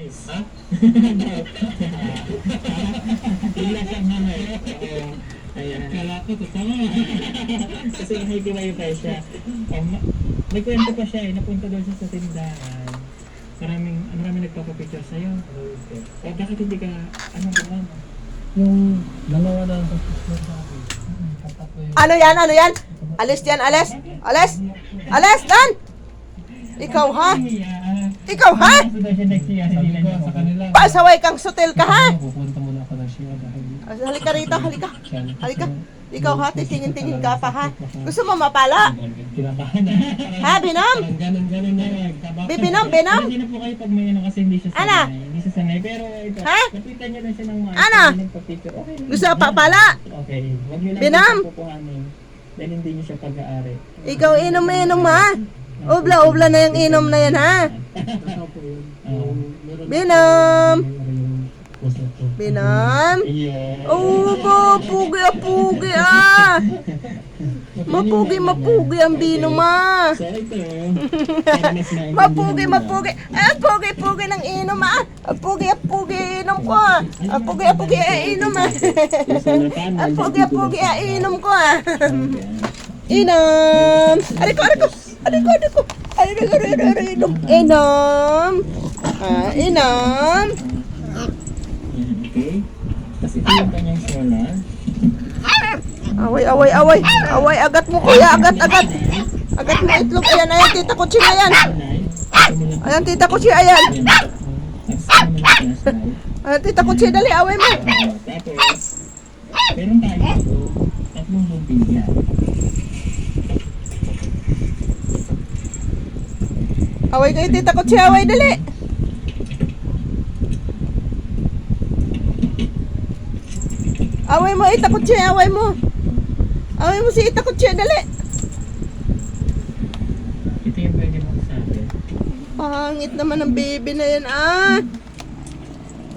guys. Ha? Bigla siyang hamay. Ayan. Kala ko, totoo. Kasi nakikiwayo pa siya. May kwento pa siya napunta doon siya sa tindahan. Maraming nagpapapicture sa'yo. Bakit hindi ka, anong gano'n? Yung dalawa na sa susunod sa akin. Ano yan? Ano yan? Alis yan, alis. Alis. Alis, Dan. Ikaw ha? Ikaw ha? Sabi ko sa kanila. Pasaway kang sutil ka ha? Pupunta muna ako ng siya dahil Halika rito, halika. Halika. Ikaw ha, titingin-tingin ka pa ha? Gusto mo mapala? Kinabahan na. Ha, Binom? Ganun na. Binom, Binom? Hindi na po kayo pag may ano kasi hindi siya sanay. Ana? Hindi siya sanay. Pero ito, Ha? kapitan niya na siya ng mga Ana? nagpa-picture. Okay lang. Gusto mo papala? Okay. Huwag niyo lang Binom? siya pupuhanin. Dahil hindi niyo siya pag-aari. Ikaw inom ha? Ubla na yung inom na yan ha? Binom! Binom! Yeah. Oh, mapugi ah! Mapugi ang Binom ah! So ito, Mapugi! Ay, pugi ng inom ah! Ang pugi inom ko ah! Ang pugi inom ah! Ang pugi inom ko ah! Inom! Ariko! Inom! Ah, inom! Okay. Tapos ito yung kanyang solar. Away, agat mo kuya, agat mo itlog, ayan, tita Kutsi, ayan, tita Kutsi, ayan, tita Kutsi, dali, away mo, Tapos, meron tayo ito, tatlong lumpia. away kayo, tita Kutsi, away, dali, away mo, tita Kutsi, away mo si tita Kutsi, dali, Ito yung pwede mong sabi. pangit naman ang baby na yan, ah,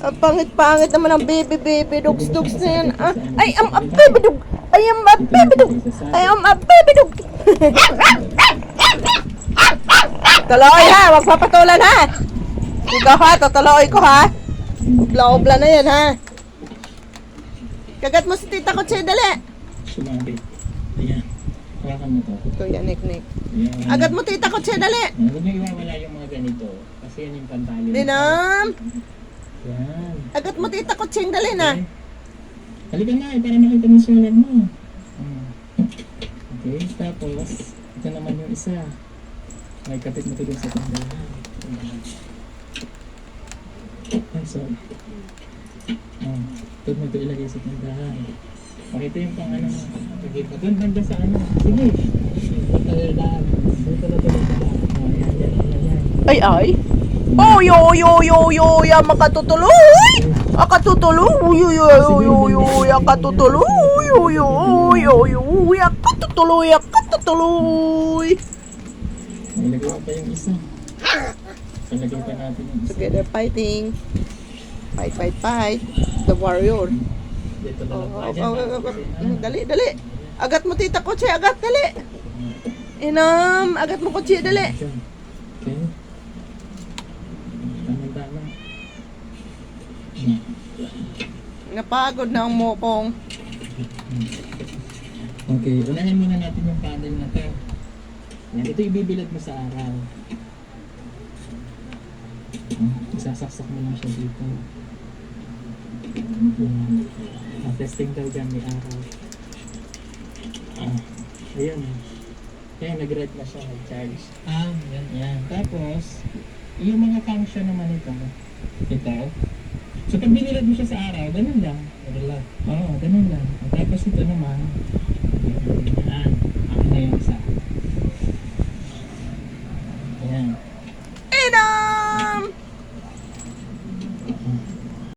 ang pangit naman ang baby, dugs na yan, ah, I am a baby dog, I am a baby dog, tuloy ha, wag papatulan ha, ikaw ha, tutuloy ko ha, obla na yan ha, kagat mo si tita Kutsi, dali, Sumabit. Ayan. Hawakan mo to. ito yan, nik, Ayan. agat mo tita Kutsi, dali, Huwag niyo iwawala yung mga ganito. Kasi yan yung pantali. Binom, Yan. agat mo tita Kutsi, dali na, Halika na para makita mo yung solar mo. Okay, tapos ito naman yung isa. May kapit mo ito dun sa tindahan. Ay, sorry. Ito mo ito ilagay sa tindahan. Makita yung pang ano mo. Sige pa. Doon banda sa ano. Sige. Dito na lang. Dito na lang sa daan. Yan. ay, ya makatutuloy, akatutuloy. Ilagay mo pa yung isa. Ilagay pa natin yung isa. Together fighting, fight, the warrior. Dito na lang. Dali, agat mo tita Kutsi, agat, dali, inam, agat mo Kutsi, dali, Okay. Tama. napagod na ang mokong. Okay, unahin muna natin yung panel na to. Yan, ito ibibilad mo sa araw. Isasaksak mo lang siya dito. Testing daw dyan may araw. Ayun. Kaya nag-red na siya, nag-charge. Yan. Tapos, yung mga function naman ito. So pag binilad mo siya sa araw, ganun lang. Oo, ganun lang. Tapos ito naman, yan.